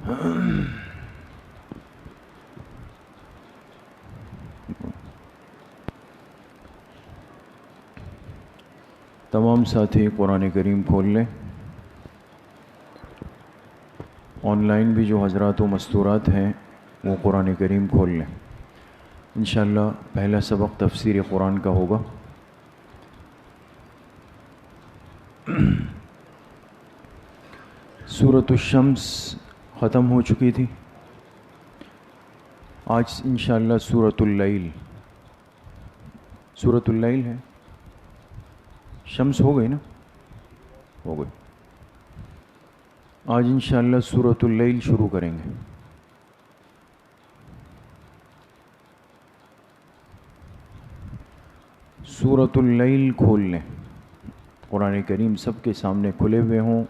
تمام ساتھی قرآن کریم کھول لیں. آن لائن بھی جو حضرات و مستورات ہیں وہ قرآن کریم کھول لیں. انشاءاللہ پہلا سبق تفسیر قرآن کا ہوگا. سورۃ الشمس ختم ہو چکی تھی. آج انشاءاللہ سورۃ اللیل. سورۃ اللیل ہے. شمس ہو گئی نا؟ ہو گئی. آج انشاءاللہ سورۃ اللیل شروع کریں گے. سورۃ اللیل کھول لیں. قرآن کریم سب کے سامنے کھلے ہوئے ہوں.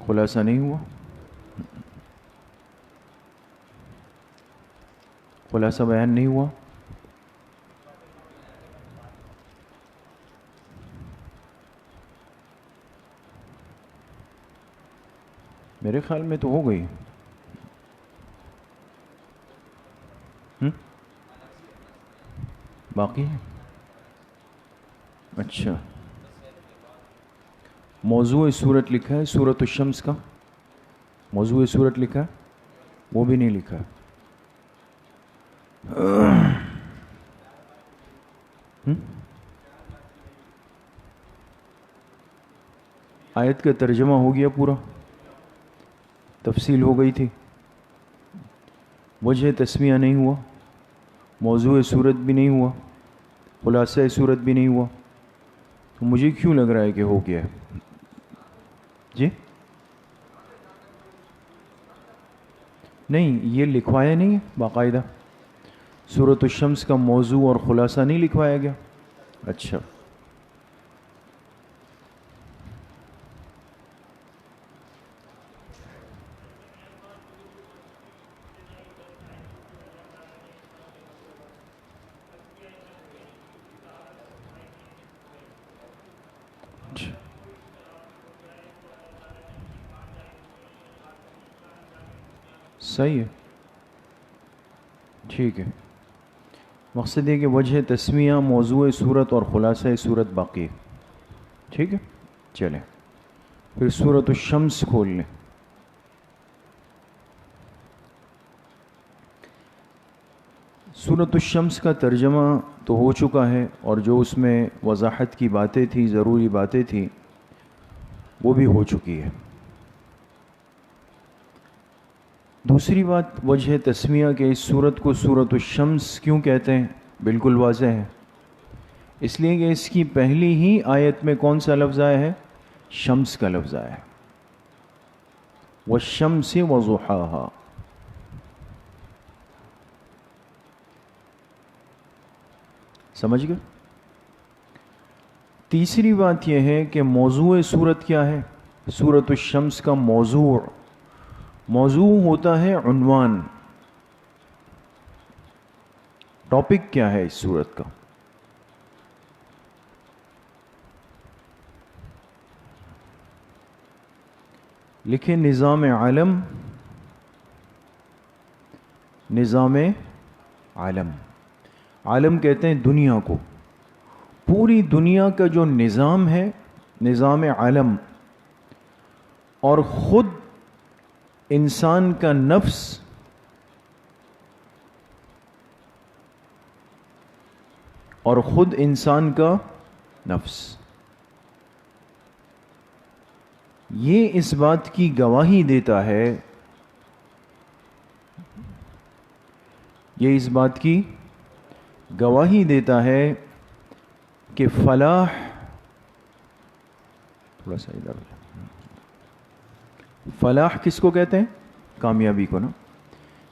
خلاصہ نہیں ہوا؟ خلاصہ بیان نہیں ہوا؟ میرے خیال میں تو ہو گئی. باقی ہے؟ اچھا. موضوع سورت لکھا ہے سورۃ الشمس کا؟ موضوع سورت لکھا ہے؟ وہ بھی نہیں لکھا. آیت کا ترجمہ ہو گیا پورا؟ تفصیل ہو گئی تھی؟ وجہ تسمیہ نہیں ہوا؟ موضوع صورت بھی نہیں ہوا؟ خلاصہ صورت بھی نہیں ہوا؟ تو مجھے کیوں لگ رہا ہے کہ ہو گیا ہے؟ جی نہیں، یہ لکھوایا نہیں ہے باقاعدہ. سورۃ الشمس کا موضوع اور خلاصہ نہیں لکھوایا گیا؟ اچھا. صحیح ہے، ٹھیک ہے. مقصد ہے کہ وجہ تسمیہ، موضوع صورت اور خلاصہ صورت باقی ہے. ٹھیک ہے، چلیں پھر سورۃ الشمس کھول لیں. سورۃ الشمس کا ترجمہ تو ہو چکا ہے، اور جو اس میں وضاحت کی باتیں تھیں، ضروری باتیں تھیں، وہ بھی ہو چکی ہے. دوسری بات وجہ تسمیہ کہ اس سورت کو سورۃ الشمس کیوں کہتے ہیں، بالکل واضح ہے. اس لیے کہ اس کی پہلی ہی آیت میں کون سا لفظ آیا ہے؟ شمس کا لفظ آیا ہے. والشمس وضحاها. سمجھ گئے؟ تیسری بات یہ ہے کہ موضوع سورت کیا ہے؟ سورۃ الشمس کا موضوع ہوتا ہے عنوان. ٹاپک کیا ہے اس سورت کا؟ لکھیں نظام عالم. نظام عالم، عالم کہتے ہیں دنیا کو. پوری دنیا کا جو نظام ہے نظام عالم، اور خود انسان کا نفس یہ اس بات کی گواہی دیتا ہے، یہ اس بات کی گواہی دیتا ہے کہ فلاح، تھوڑا سا ادھر، فلاح کس کو کہتے ہیں؟ کامیابی کو نا.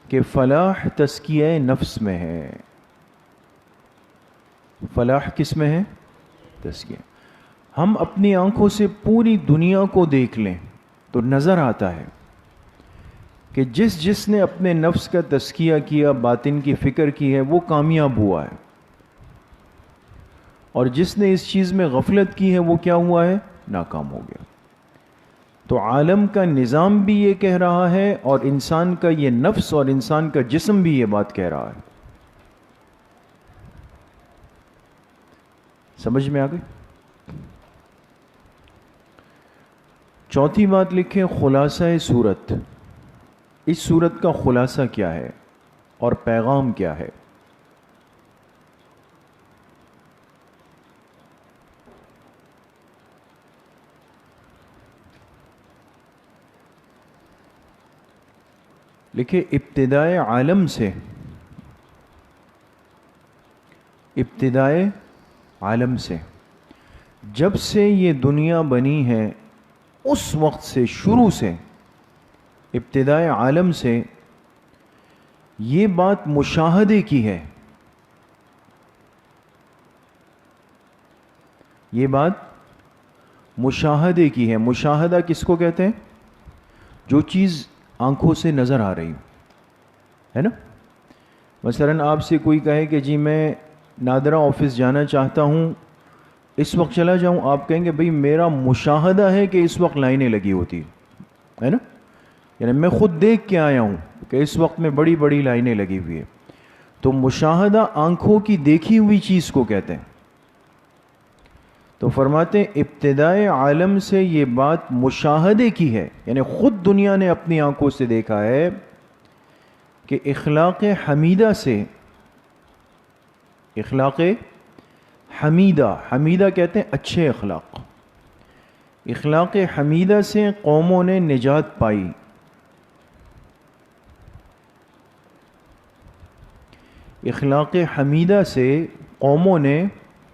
کہ فلاح تزکیہ نفس میں ہے. فلاح کس میں ہے؟ تزکیہ. ہم اپنی آنکھوں سے پوری دنیا کو دیکھ لیں تو نظر آتا ہے کہ جس نے اپنے نفس کا تزکیہ کیا، باطن کی فکر کی ہے، وہ کامیاب ہوا ہے. اور جس نے اس چیز میں غفلت کی ہے وہ کیا ہوا ہے؟ ناکام ہو گیا. تو عالم کا نظام بھی یہ کہہ رہا ہے اور انسان کا یہ نفس اور انسان کا جسم بھی یہ بات کہہ رہا ہے. سمجھ میں آ گئی؟ چوتھی بات لکھیں خلاصہ صورت. اس صورت کا خلاصہ کیا ہے اور پیغام کیا ہے؟ لکھے ابتدائے عالم سے، ابتدائے عالم سے، جب سے یہ دنیا بنی ہے اس وقت سے، شروع سے، ابتدائے عالم سے یہ بات مشاہدے کی ہے. یہ بات مشاہدے کی ہے. مشاہدہ کس کو کہتے ہیں؟ جو چیز آنکھوں سے نظر آ رہی ہے نا. مثلاً آپ سے کوئی کہے کہ جی میں نادرہ آفس جانا چاہتا ہوں، اس وقت چلا جاؤں، آپ کہیں گے بھئی میرا مشاہدہ ہے کہ اس وقت لائنیں لگی ہوتی ہے نا. یعنی میں خود دیکھ کے آیا ہوں کہ اس وقت میں بڑی بڑی لائنیں لگی ہوئی ہیں. تو مشاہدہ آنکھوں کی دیکھی ہوئی چیز کو کہتے ہیں. تو فرماتے ہیں ابتدائے عالم سے یہ بات مشاہدے کی ہے، یعنی خود دنیا نے اپنی آنکھوں سے دیکھا ہے کہ اخلاق حمیدہ سے، اخلاق حمیدہ، حمیدہ کہتے ہیں اچھے اخلاق، اخلاق حمیدہ سے قوموں نے نجات پائی. اخلاق حمیدہ سے قوموں نے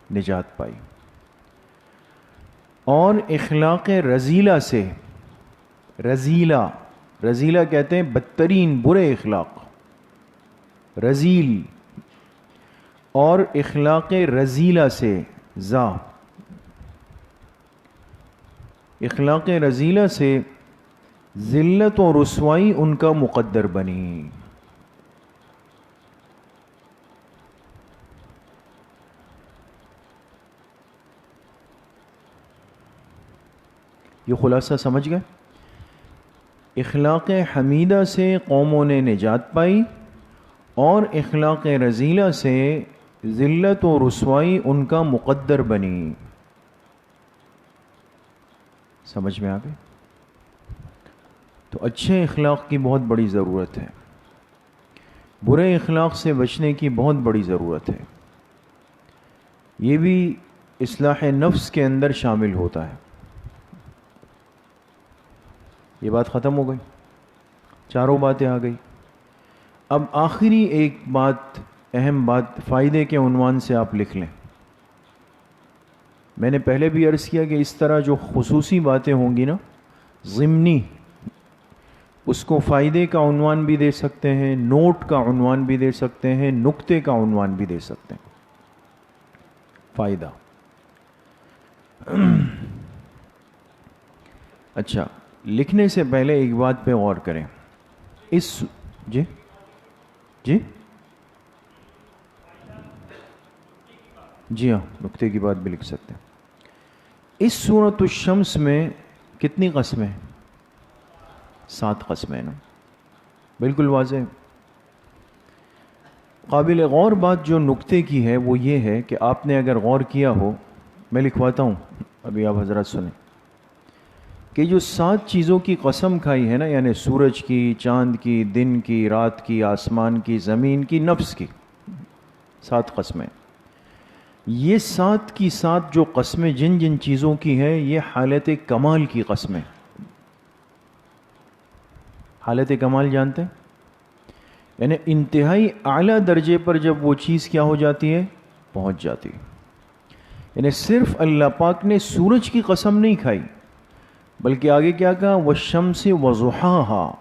نجات پائی. اور اخلاق رذیلہ سے، رذیلہ، رذیلہ کہتے ہیں بدترین برے اخلاق، رذیل. اور اخلاق رذیلہ سے، اخلاق رذیلہ سے ذلت و رسوائی ان کا مقدر بنی. یہ خلاصہ سمجھ گئے؟ اخلاق حمیدہ سے قوموں نے نجات پائی اور اخلاق رذیلہ سے ذلت و رسوائی ان کا مقدر بنی. سمجھ میں آ گئی؟ تو اچھے اخلاق کی بہت بڑی ضرورت ہے، برے اخلاق سے بچنے کی بہت بڑی ضرورت ہے. یہ بھی اصلاح نفس کے اندر شامل ہوتا ہے. یہ بات ختم ہو گئی، چاروں باتیں آ گئی. اب آخری ایک بات، اہم بات، فائدے کے عنوان سے آپ لکھ لیں. میں نے پہلے بھی عرض کیا کہ اس طرح جو خصوصی باتیں ہوں گی نا، ضمنی، اس کو فائدے کا عنوان بھی دے سکتے ہیں، نوٹ کا عنوان بھی دے سکتے ہیں، نکتے کا عنوان بھی دے سکتے ہیں. فائدہ. اچھا، لکھنے سے پہلے ایک بات پہ غور کریں. جی جی ہاں، نکتے کی بات بھی لکھ سکتے ہیں. اس سورۃ الشمس میں کتنی قسمیں؟ 7 قسمیں نا، بالکل واضح. قابل غور بات جو نکتے کی ہے وہ یہ ہے کہ آپ نے اگر غور کیا ہو، میں لکھواتا ہوں ابھی آپ حضرات سنیں، کہ جو 7 چیزوں کی قسم کھائی ہے نا، یعنی سورج کی، چاند کی، دن کی، رات کی، آسمان کی، زمین کی، نفس کی، 7 قسمیں. یہ 7 کی 7 جو قسمیں جن جن چیزوں کی ہیں، یہ حالت کمال کی قسمیں. حالت کمال جانتے ہیں؟ یعنی انتہائی اعلیٰ درجے پر جب وہ چیز کیا ہو جاتی ہے، پہنچ جاتی ہے. یعنی صرف اللہ پاک نے سورج کی قسم نہیں کھائی، بلکہ آگے کیا کہا؟ والشمس وضحاها،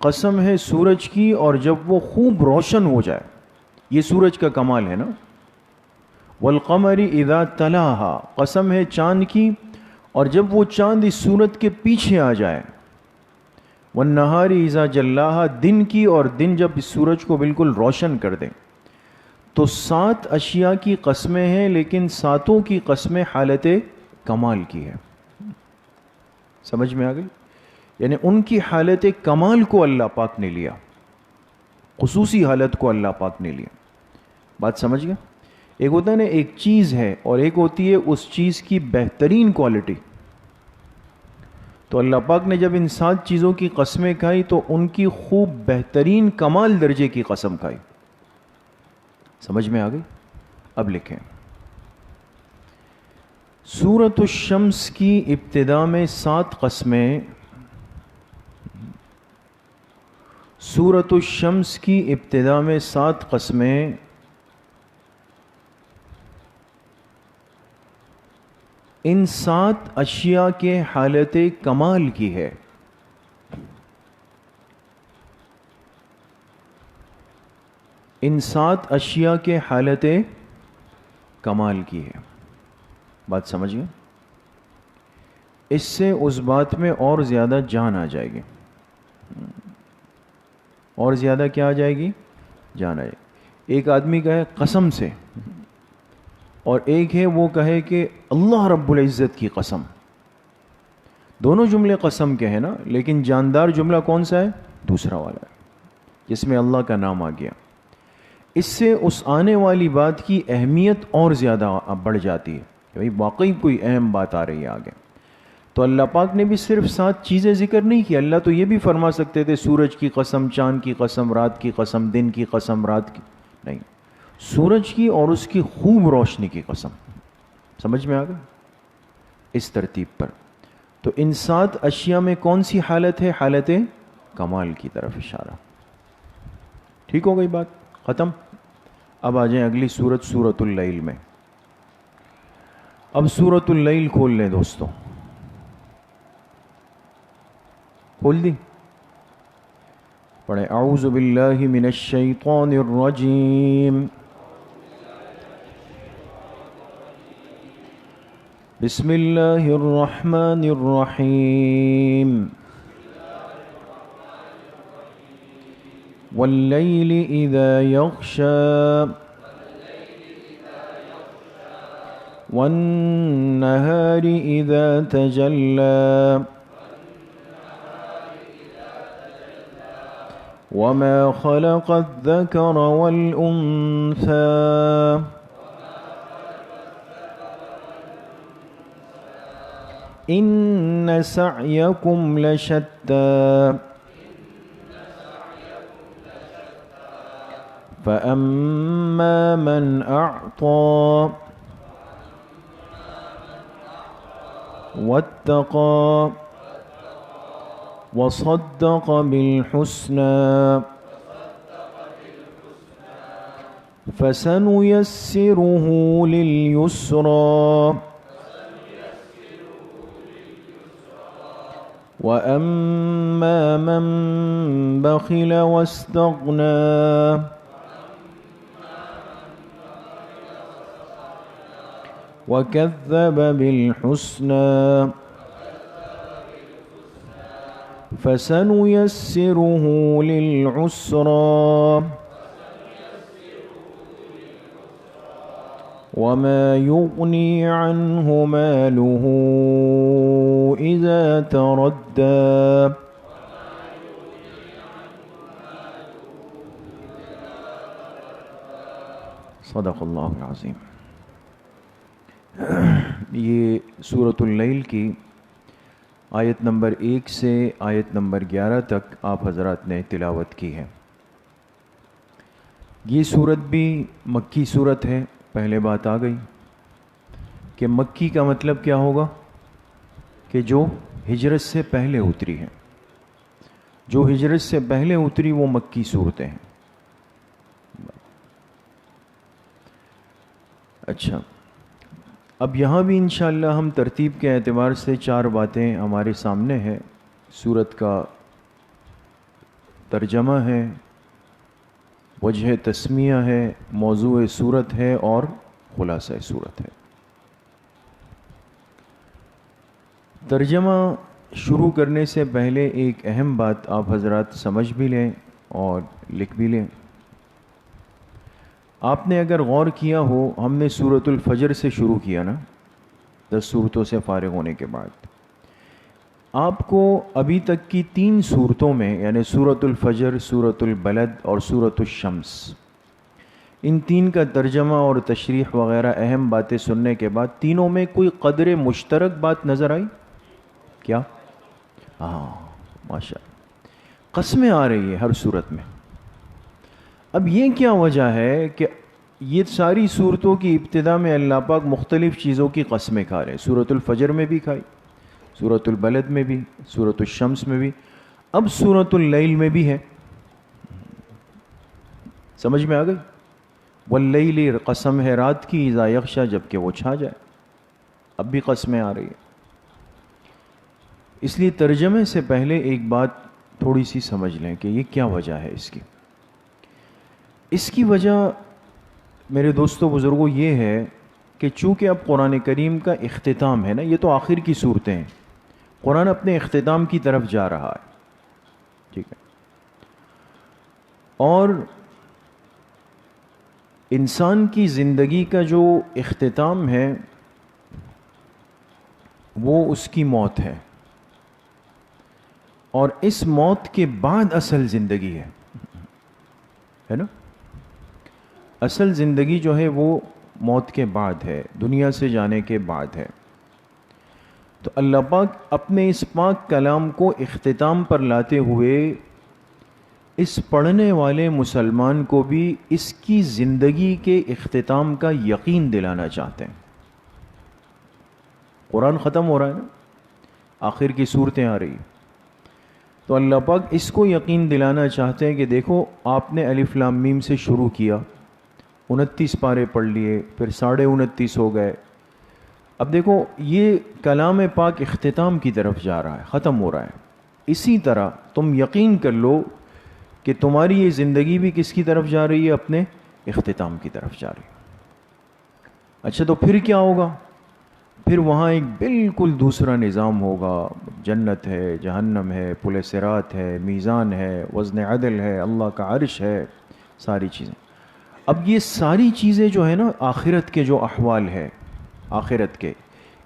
قسم ہے سورج کی اور جب وہ خوب روشن ہو جائے، یہ سورج کا کمال ہے نا. والقمر اذا تلاها، قسم ہے چاند کی اور جب وہ چاند اس سورج کے پیچھے آ جائے. والنہار اذا جلاها، دن کی اور دن جب اس سورج کو بالکل روشن کر دیں. تو 7 اشیاء کی قسمیں ہیں، لیکن 7 کی قسمیں حالت کمال کی ہے. سمجھ میں آ گئی؟ یعنی ان کی حالت کمال کو اللہ پاک نے لیا، خصوصی حالت کو اللہ پاک نے لیا. بات سمجھ گیا؟ ایک ہوتا ہے نا ایک چیز ہے اور ایک ہوتی ہے اس چیز کی بہترین کوالٹی. تو اللہ پاک نے جب ان 7 چیزوں کی قسمیں کھائی تو ان کی خوب بہترین کمال درجے کی قسم کھائی. سمجھ میں آ گئی؟ اب لکھیں سورۃ الشمس کی ابتدا میں 7 قسمیں، سورۃ الشمس کی ابتدا میں 7 قسمیں ان 7 اشیاء کے حالت کمال کی ہے. ان 7 اشیاء کے حالت کمال کی ہے. بات سمجھ گئے؟ اس سے اس بات میں اور زیادہ جان آ جائے گی، اور زیادہ کیا آ جائے گی؟ جان آ جائے گی. ایک آدمی کہے قسم سے، اور ایک ہے وہ کہے کہ اللہ رب العزت کی قسم. دونوں جملے قسم کے ہیں نا، لیکن جاندار جملہ کون سا ہے؟ دوسرا والا ہے جس میں اللہ کا نام آ گیا. اس سے اس آنے والی بات کی اہمیت اور زیادہ بڑھ جاتی ہے کہ بھائی واقعی کوئی اہم بات آ رہی ہے آگے. تو اللہ پاک نے بھی صرف 7 چیزیں ذکر نہیں کی. اللہ تو یہ بھی فرما سکتے تھے سورج کی قسم، چاند کی قسم، رات کی قسم، دن کی قسم، رات کی نہیں، سورج کی اور اس کی خوب روشنی کی قسم. سمجھ میں آ گیا؟ اس ترتیب پر. تو ان 7 اشیاء میں کون سی حالت ہے؟ حالت کمال کی طرف اشارہ. ٹھیک ہو گئی بات؟ ختم. اب آ جائیں اگلی سورت، سورۃ اللیل میں. اب سورۃ اللیل کھول لیں دوستوں. کھول دی؟ پڑھیں اعوذ باللہ من الشیطان الرجیم، بسم اللہ الرحمن الرحیم، واللیل اذا یغشی والنہار اذا تجلی وما خلق الذکر والانثى ان سعیکم لشتی فأما من أعطى واتقى وصدق بالحسنى فسنيسره لليسرى وأما من بخل واستغنى وكذب بالحسنى فسنيسره للعسرى وما يغني عنه ماله إذا تردى صدق اللہ العظیم. یہ سورۃ اللیل کی آیت نمبر 1 سے آیت نمبر 11 تک آپ حضرات نے تلاوت کی ہے. یہ سورت بھی مکی سورت ہے. پہلے بات آ گئی کہ مکی کا مطلب کیا ہوگا؟ کہ جو ہجرت سے پہلے اتری ہے. جو ہجرت سے پہلے اتری وہ مکی صورتیں ہیں. اچھا، اب یہاں بھی انشاءاللہ ہم ترتیب کے اعتبار سے 4 باتیں ہمارے سامنے ہیں. سورت کا ترجمہ ہے، وجہ تسمیہ ہے، موضوع سورت ہے اور خلاصہ سورت ہے. ترجمہ شروع کرنے سے پہلے ایک اہم بات آپ حضرات سمجھ بھی لیں اور لکھ بھی لیں. آپ نے اگر غور کیا ہو، ہم نے سورۃ الفجر سے شروع کیا نا، 10 سورتوں سے فارغ ہونے کے بعد. آپ کو ابھی تک کی 3 صورتوں میں یعنی سورۃ الفجر، سورۃ البلد اور سورۃ الشمس، ان 3 کا ترجمہ اور تشریح وغیرہ اہم باتیں سننے کے بعد تینوں میں کوئی قدر مشترک بات نظر آئی کیا؟ ہاں ماشاء اللہ، قسمیں آ رہی ہے ہر صورت میں۔ اب یہ کیا وجہ ہے کہ یہ ساری صورتوں کی ابتدا میں اللہ پاک مختلف چیزوں کی قسمیں کھا رہے ہیں؟ سورۃ الفجر میں بھی کھائی، سورۃ البلد میں بھی، سورۃ الشمس میں بھی، اب سورۃ اللیل میں بھی ہے۔ سمجھ میں آ گئی؟ واللیل، قسم ہے رات کی، اذا یغشا، جب کہ وہ چھا جائے، اب بھی قسمیں آ رہی ہیں۔ اس لیے ترجمے سے پہلے ایک بات تھوڑی سی سمجھ لیں کہ یہ کیا وجہ ہے اس کی۔ اس کی وجہ میرے دوستوں بزرگوں یہ ہے کہ چونکہ اب قرآن کریم کا اختتام ہے نا، یہ تو آخر کی صورتیں ہیں، قرآن اپنے اختتام کی طرف جا رہا ہے، ٹھیک ہے، اور انسان کی زندگی کا جو اختتام ہے وہ اس کی موت ہے، اور اس موت کے بعد اصل زندگی ہے نا؟ اصل زندگی جو ہے وہ موت کے بعد ہے، دنیا سے جانے کے بعد ہے۔ تو اللہ پاک اپنے اس پاک کلام کو اختتام پر لاتے ہوئے اس پڑھنے والے مسلمان کو بھی اس کی زندگی کے اختتام کا یقین دلانا چاہتے ہیں۔ قرآن ختم ہو رہا ہے نا، آخر کی صورتیں آ رہی ہیں، تو اللہ پاک اس کو یقین دلانا چاہتے ہیں کہ دیکھو آپ نے الف لام میم سے شروع کیا، 29 پارے پڑھ لیے، پھر 29.5 ہو گئے، اب دیکھو یہ کلام پاک اختتام کی طرف جا رہا ہے، ختم ہو رہا ہے۔ اسی طرح تم یقین کر لو کہ تمہاری یہ زندگی بھی کس کی طرف جا رہی ہے؟ اپنے اختتام کی طرف جا رہی ہے۔ اچھا تو پھر کیا ہوگا؟ پھر وہاں ایک بالکل دوسرا نظام ہوگا، جنت ہے، جہنم ہے، پل صراط ہے، میزان ہے، وزن عدل ہے، اللہ کا عرش ہے، ساری چیزیں۔ اب یہ ساری چیزیں جو ہے نا، آخرت کے جو احوال ہے، آخرت کے،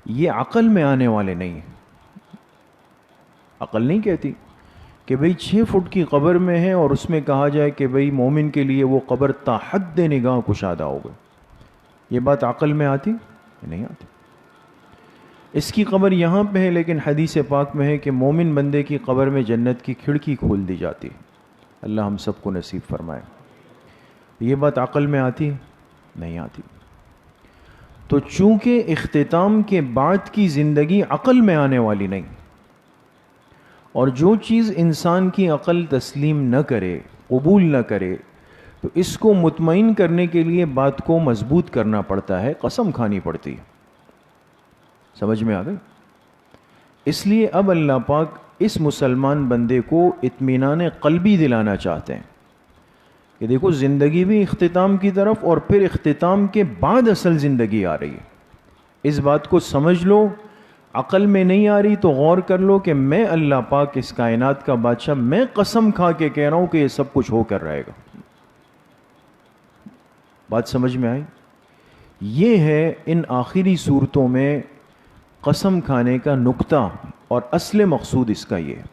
یہ عقل میں آنے والے نہیں ہیں۔ عقل نہیں کہتی کہ بھئی 6 فٹ کی قبر میں ہے اور اس میں کہا جائے کہ بھئی مومن کے لیے وہ قبر تا حد نگاہ کشادہ ہو گئی، یہ بات عقل میں آتی؟ نہیں آتی۔ اس کی قبر یہاں پہ ہے، لیکن حدیث پاک میں ہے کہ مومن بندے کی قبر میں جنت کی کھڑکی کھول دی جاتی ہے۔ اللہ ہم سب کو نصیب فرمائے۔ یہ بات عقل میں آتی؟ نہیں آتی۔ تو چونکہ اختتام کے بعد کی زندگی عقل میں آنے والی نہیں، اور جو چیز انسان کی عقل تسلیم نہ کرے، قبول نہ کرے، تو اس کو مطمئن کرنے کے لیے بات کو مضبوط کرنا پڑتا ہے، قسم کھانی پڑتی ہے۔ سمجھ میں آ گئی؟ اس لیے اب اللہ پاک اس مسلمان بندے کو اطمینان قلبی دلانا چاہتے ہیں کہ دیکھو زندگی بھی اختتام کی طرف، اور پھر اختتام کے بعد اصل زندگی آ رہی ہے۔ اس بات کو سمجھ لو، عقل میں نہیں آ رہی تو غور کر لو کہ میں اللہ پاک اس کائنات کا بادشاہ، میں قسم کھا کے کہہ رہا ہوں کہ یہ سب کچھ ہو کر رہے گا۔ بات سمجھ میں آئی؟ یہ ہے ان آخری صورتوں میں قسم کھانے کا نقطہ، اور اصل مقصود اس کا یہ ہے۔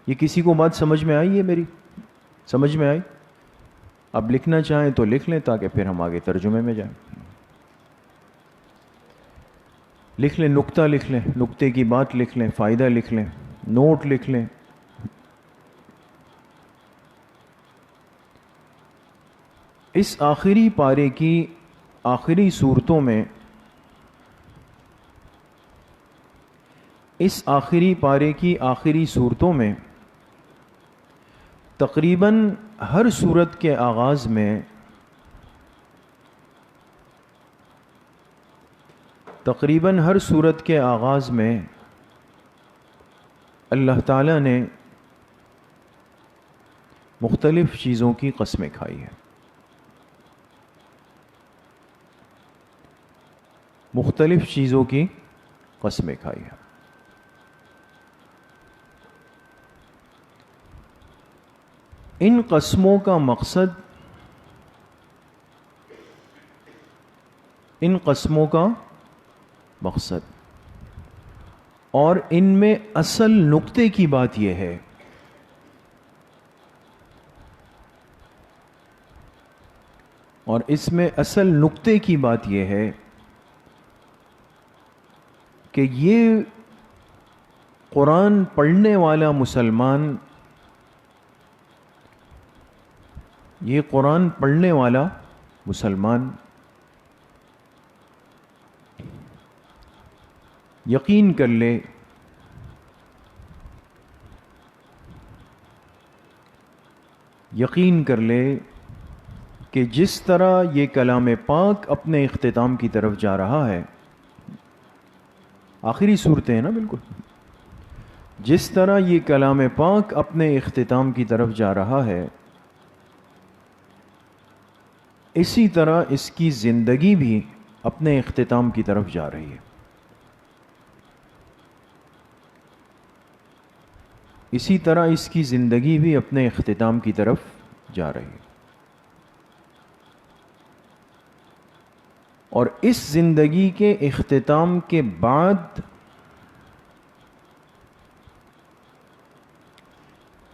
یہ کسی کو بات سمجھ میں آئی ہے میری؟ سمجھ میں آئی؟ اب لکھنا چاہیں تو لکھ لیں تاکہ پھر ہم آگے ترجمے میں جائیں۔ لکھ لیں، نقطہ لکھ لیں، نقطے کی بات لکھ لیں، فائدہ لکھ لیں، نوٹ لکھ لیں۔ اس آخری پارے کی آخری صورتوں میں، اس آخری پارے کی آخری صورتوں میں تقریباً ہر صورت کے آغاز میں اللہ تعالیٰ نے مختلف چیزوں کی قسمیں کھائی ہیں، مختلف چیزوں کی قسمیں کھائی ہیں۔ ان قسموں کا مقصد، اور ان میں اصل نقطے کی بات یہ ہے اور اس میں اصل نقطے کی بات یہ ہے کہ یہ قرآن پڑھنے والا مسلمان، یہ قرآن پڑھنے والا مسلمان یقین کر لے کہ جس طرح یہ کلام پاک اپنے اختتام کی طرف جا رہا ہے، آخری صورتیں ہیں نا بالکل، جس طرح یہ کلام پاک اپنے اختتام کی طرف جا رہا ہے، اسی طرح اس کی زندگی بھی اپنے اختتام کی طرف جا رہی ہے. اسی طرح اس کی زندگی بھی اپنے اختتام کی طرف جا رہی ہے. اور اس زندگی کے اختتام کے بعد،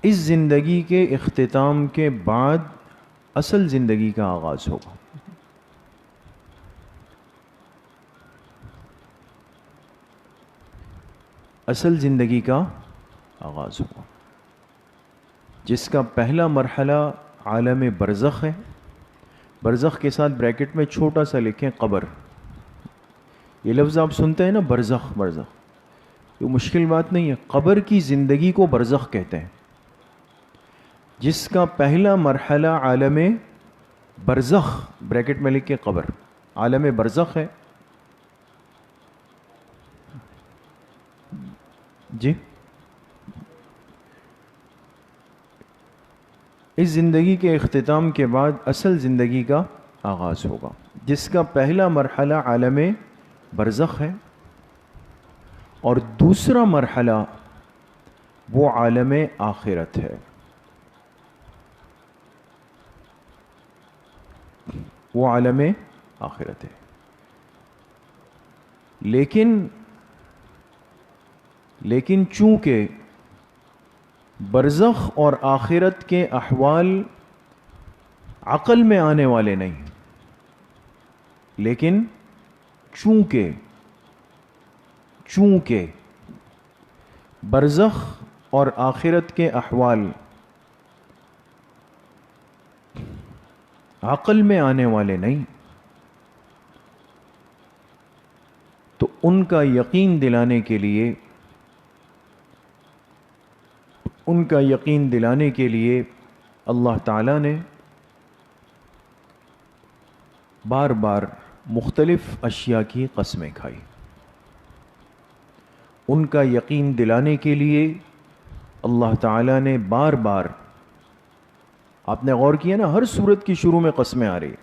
اس زندگی کے اختتام کے بعد اصل زندگی کا آغاز ہوگا. اصل زندگی کا آغاز ہوگا، جس کا پہلا مرحلہ عالم برزخ ہے. برزخ کے ساتھ بریکٹ میں چھوٹا سا لکھیں قبر. یہ لفظ آپ سنتے ہیں نا، برزخ برزخ، یہ مشکل بات نہیں ہے. قبر کی زندگی کو برزخ کہتے ہیں، جس کا پہلا مرحلہ عالم برزخ، بریکٹ میں لکھ کے قبر، عالم برزخ ہے. جی، اس زندگی کے اختتام کے بعد اصل زندگی کا آغاز ہوگا، جس کا پہلا مرحلہ عالم برزخ ہے، اور دوسرا مرحلہ وہ عالم آخرت ہے. وہ عالم آخرت ہے. لیکن چونکہ برزخ اور آخرت کے احوال عقل میں آنے والے نہیں، لیکن چونکہ برزخ اور آخرت کے احوال عقل میں آنے والے نہیں، تو ان کا یقین دلانے کے لیے اللہ تعالیٰ نے بار بار مختلف اشیاء کی قسمیں کھائی. ان کا یقین دلانے کے لیے اللہ تعالیٰ نے بار بار، آپ نے غور کیا نا، ہر سورت کی شروع میں قسمیں آ رہی،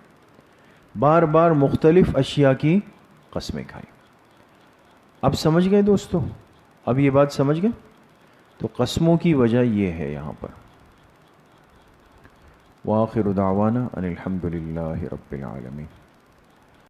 بار بار مختلف اشیاء کی قسمیں کھائی. اب سمجھ گئے دوستو؟ اب یہ بات سمجھ گئے؟ تو قسموں کی وجہ یہ ہے یہاں پر. وآخر دعوانا ان الحمد للہ رب العالمین.